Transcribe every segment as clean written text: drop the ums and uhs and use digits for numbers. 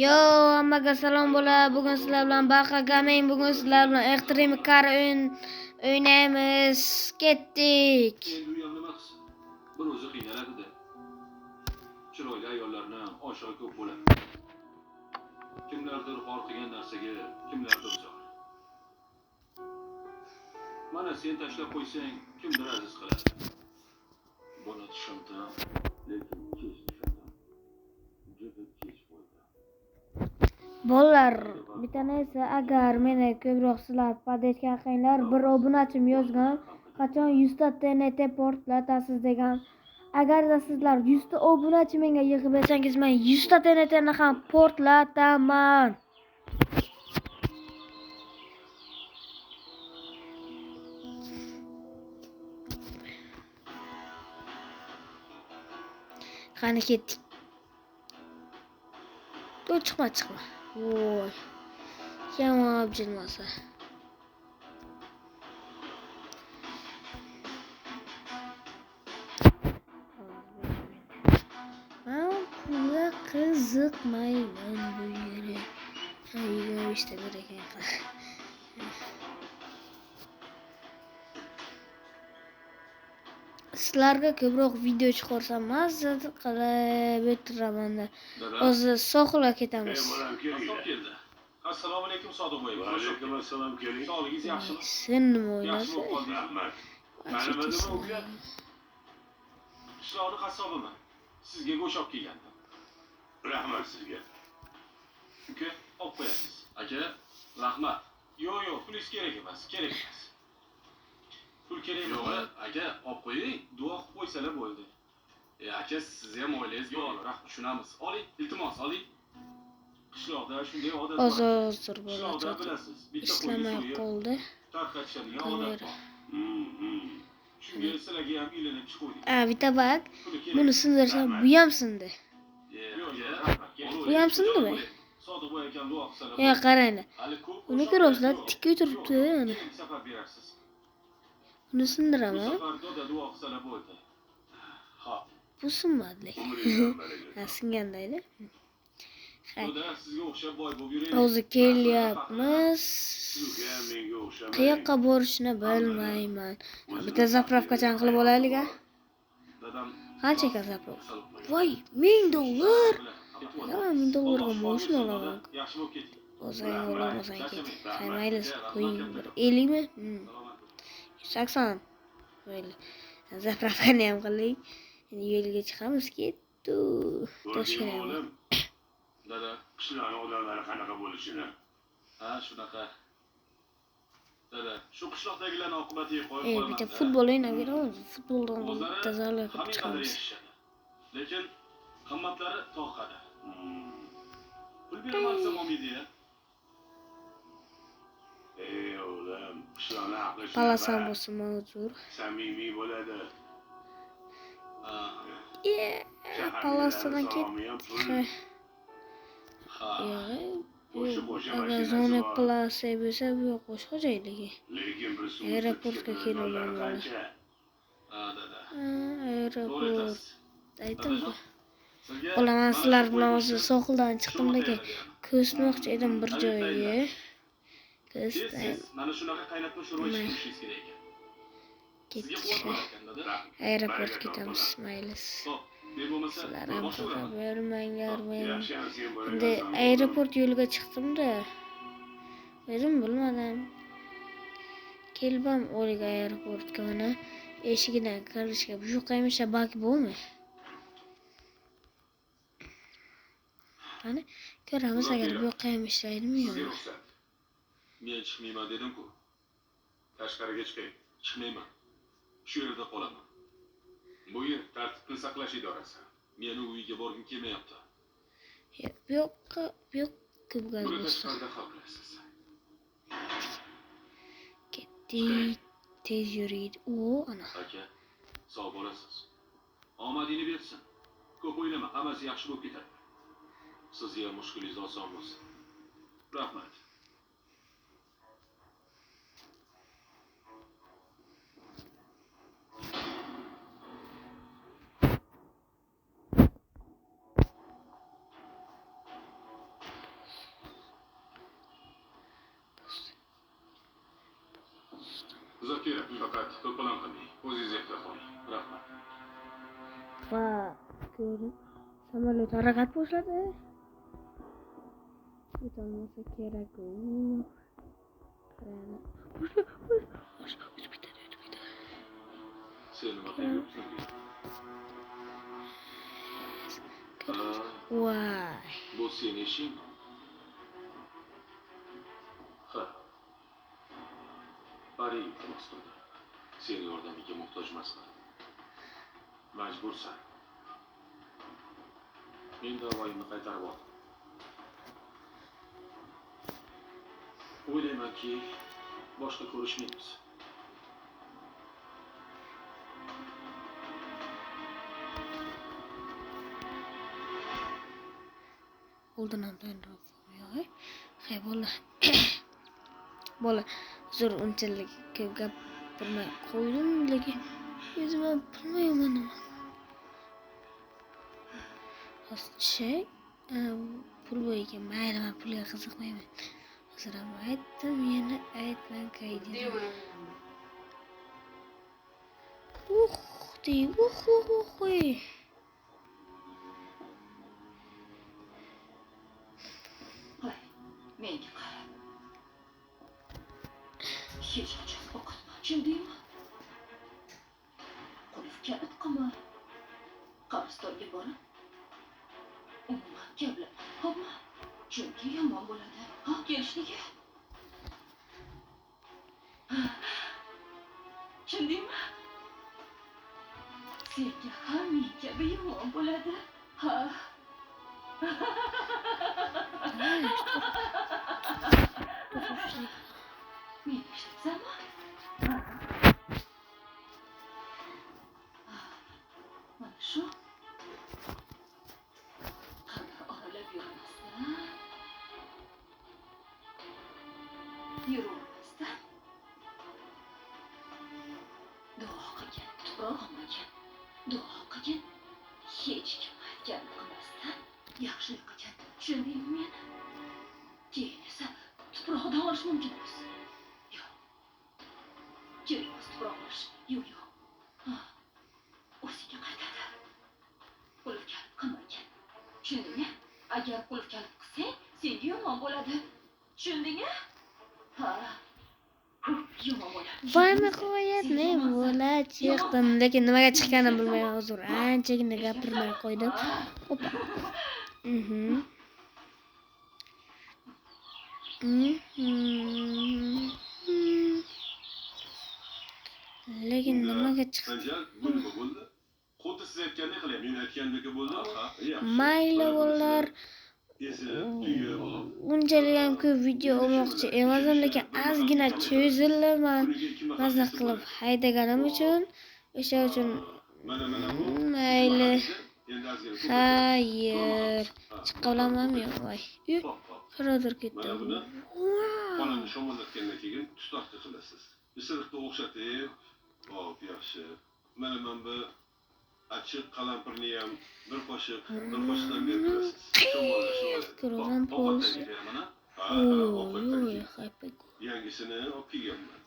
Yo, hammaga salom bo'ladi. Bugun sizlar bilan Baqa Gaming, bugun sizlar bilan Extreme Car o'ynaymiz. Ketdik. Bir o'zi qiynaladi-da. Chiroyli ayollarni oshiq ko'p bo'ladi. Kimlardir xor qilgan narsaga, kimlardir zor. Mana sen tashlab qo'ysang, kimdir aziz qiladi. Buni tushundim, lekin kech tushundim. Juda kech bo'ldi. Bolalar, bitani esa agar meni ko'proq sizlar podetgan qilinglar, bir obunachim yozgan, qachon 100 ta TNT portlatasiz degan. Agar sizlar 100 ta obunachi menga yig'ib bersangiz, men 100 ta TNTni ham portlataman. Qani ketdik. Chiqma. Voy. Yomon jilmasa. Men pulga qiziqmayman bu yerga. Hayır işte gerek yok. Sizlarga ko'proq video chiqarsam mazza qilib o'tiraman-da. Hozir sohilga ketamiz. Assalomu alaykum Sodiq boy. Va alaykum assalom keling. Sog'ligingiz yaxshimi? Sen nima o'ylaysiz? Rahmat. Mana nima uka? Qishloqni qassobiman. Sizga go'sht olib kelgandim. Rahmat sizga. Uka, olib qo'yasiz. Aka, rahmat. Yo'q, pulingiz kerak emas. Pul kerak Yo'q, emas. aka, olib qo'ying. Duo qilib qo'ysalar bo'ldi. Aka, sizni ham oilangiz Yo'q, bor. rahmat. Tushunamiz. Oling, iltimos, oling. Qishloqda shunday odat bor. Hozir Qishloqda bo'ladi. bilasiz, bitta Ishlamay qo'yni qoldi. tarqatishadigan odat bor. Shunga sizlarga ham ilinib chiqdik. Bitta bak. Buni sindirsam, bu ham sindi. Bu ham sindimi? Sodiq boy ekan duo qilsalar. Ya qaranglar. Hali ko'p. Buni ko'rasizlar, tik o'tiribdi ana. Safar berasiz. Buni Bu sindiraman. safar doda duo qilsalar bo'ldi. Xo'p. Bu sinmadi lekin. Umringizdan baraka. Ha, singandaydi. Doda sizga o'xshab boy bo'lib yuraylik. Hozir kelyapmiz. Sizga menga o'xshamang. Qayoqqa borishni bilmayman. Bitta zapravkachan qilib olaylik a. Dadam Qancha ekan zapravka? Voy, $1000. Ya, $1000ga mashina olaman. yaxshi bo'lib keting. O'zing olamasang ket. Mayli, qo'ying bir 50 mi? 80. Mayli. Zapravkani ham qildik. Endi yo'lga chiqamiz, ketdi. Toshkentga. O'g'lim, Dada, qishloqning odamlari qanaqa bo'lishini. ha, shunaqa. Dada, shu qishloqdagilarning oqibatiga qo'yib qo'yaman. Bitta futbol o'ynab beramiz. Futboldan bitta zalga Hamma qadar chiqamiz. yashashadi. Lekin qimmatlari toqadi. Pul beraman desam olmaydi-ya. Ey o'g'lim, qishloqni aqli Palasam bo'lsa mavjud. samimiy bo'ladi. Ha. Palasadan ket. Ha. Agar zona plasa bo'lsa, bu yoq boshqa joyligi. Lekin bir suv Aeroportga kelaman mana. Ha, dada. Aeroport. To'g'ri Aytdim-ku. Sizga Olaman sizlar bilan hozir sohildan chiqdim lekin ko'rsatmoqchi edim bir joyga. Ko'rsatdim. Mana shunaqa qaynatma sho'rva ichishimiz kerak ekan. Sizga Ketdik. quvvat ekan, dada. Aeroportga ketamiz, mayli. Xo'p, ne bo'lmasa, Sizlar ham boshqa xafa uraman. bermanglar men. Yaxshi sen Endi aeroport yo'liga chiqdim-da. O'zim bilmadim. Kelbam o'lik aeroportga mana eshigidan kirishga bu yoqaymisha bak bo'lmi? Qani ko'ramiz agar bu yoqaymishlaydimi Sizga yo'qmi? ruxsat. Men chiqmayman dedim-ku. Tashqariga chiqay. Chiqmayman. Shu yerda qolaman. Bu yer tartibni saqlash idorasi. Meni uyga borgim kelmayapti. Bu yoqqa ko'p gaz Buni bo'lsa. tashqarida hal qilasiz. Ketdik. Tez yuriydi. Ana. Aka, sog' bo'lasiz. Omadingni bersin. Ko'p o'ylama, hammasi yaxshi bo'lib ketadi. Sizga ham mushkulingiz oson bo'lsin. Rahmat. uzoq kerak, faqat to'polon qilmang. O'zingiz ehtiyot bo'ling. Rahmat. Va ko'rib samolyot harakat boshladi. O'tolmasa kerak u. Qarang. Sen nima qilyapsan? Voy. Bu sening ishingmi? Ha. Bari iltimos qildi. Sen yordamiga muhtoj emasman. Majbursan. Men da'voyimni qaytarib oldim. O'ylaymanki, boshqa ko'rishmaymiz. Oldin ham tayinroq yo'q. Hay bola. Bola, zo'r unchalik ko'p gapirmay qo'ydim, lekin o'zim ham bilmayman nima. Hozircha pul bo'yiga mayli, men pulga qiziqmayman. Hozir ham aytdim, yana aytmang qaydi. Voy, menga qara. Hech qachon o'qitmoqchi deymi? Qulf kalit qilma. Qabristonga borib, umuman gaplar. Xo'pmi? Chunki yomon bo'ladi. Ha, kelishligi. Tushundingmi? Senga ham men kabi yomon bo'ladi. Ha. Meni eshitsanmi? Mana shu. Qani oralab yurmasdan. Yurmasdan. Duo qilgan, tuprog'im ekan. Duo qilgan, hech kim aytgan qilmasdan yaxshilik qilgan. Tushundingmi meni? Keyin esa tuproqdan olish mumkin emas. Yo'q. Kerak emas tuproq olish. Yo'q. O'ziga qaytadi. Qulf kalit qilmagan. Tushundingmi? Agar qulf kalit qilsang, senga yomon bo'ladi. Tushundingmi? Ha. Yomon bo'ladi. Voy nihoyat men bola chiqdim, lekin nimaga chiqqanimni bilmayman. Hozir anchagina gapirmay qo'ydim. Opa. Lekin nimaga chiqdim? Anjal, bu nima bo'ldi? Xuddi siz aytgandek qilyapman. Men aytgandek bo'ldi. Ha, yaxshi. Mayli bolalar. Esi, tuyi olib. Unchalik ham ko'p video olmoqchi emasman, lekin ozgina cho'zilaman. Mazza qilib haydaganim uchun, o'sha uchun Mana bu. mayli. Endi ozgina. Xayr. Chiqa olamanmi yo'q? Voy. Qaradir ketdi. Mana buni xonani shamollatgandan keyin tutoqqa qilasiz. Isiriqqa o'xshatib, hop, yaxshi. Mana bu achchiq qalampirni ham bir qoshiqdan berib turasiz. Ko'rgan polis. Oy, haypay. Yangisini olib kelganman.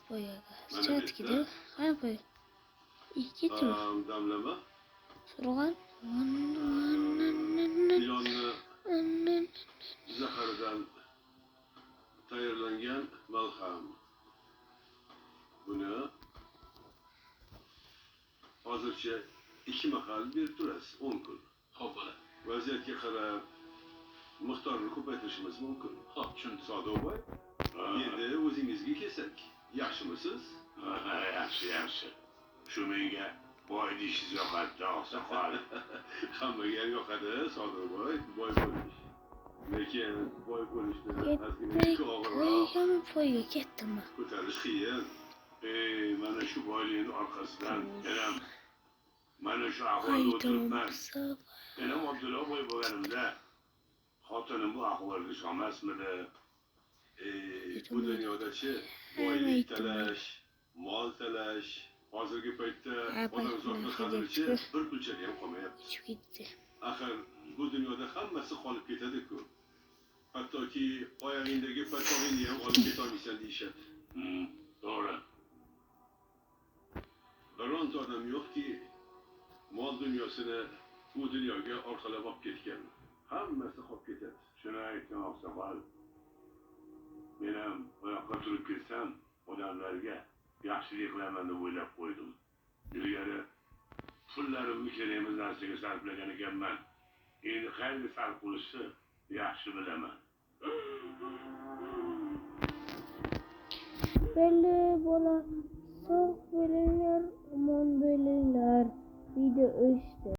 Poyaga. Chatkida. Qani poy. Ketdim. Damlama. So'rag'an. Ilonni zaharidan tayyorlangan malham. Buni hozircha 2 mahal berib turasiz, 10 kun. Xo'p, bo'ladi. Vaziyatga qarab miqdorini ko'paytirishimiz mumkin. Xo'p, tushundim. Sodiqboy, endi o'zingizga kelsak, yaxshimisiz? Yaxshi. Shu menga boy deyishingiz yoqadi, oqsoqol. Hammaga yoqadi, Sodiqboy, boy bo'lish. Lekin boy bo'lishni ozgina og'irroq Poyga ketdim. ko'tarish qiyin. Mana shu boylikning orqasidan ham mana shu ahvolda o'tiribman. Menam Abdulla boy bo'lganimda xotinim bu ahvolga ishonmasmidi? Bu dunyoda-chi boylik talash, mol talash, hozirgi paytda odamzodning qadrichi bir pulchaga ham qolmayapti. Ketdi. Axir bu dunyoda hammasi qolib ketadi-ku. Hattoki oyog'ingdagi paytog'ingni ham olib ketolmaysan deyishadi. To'g'ri. bironta odam yo'qki, mol dunyosini bu dunyoga orqalab olib ketgan. Hammasi qolib ketadi. Shuni aytgan oqsoqol. Men ham oyoqqa turib ketsam, odamlarga yaxshilik qilaman deb o'ylab qo'ydim. Ilgari pullarimni kerakmas narsaga sarflagan ekanman. Endi qayerga sarf qilishni yaxshi bilaman. Belli bo'la, sog' bo'linglar, omon bo'linglar. Video 3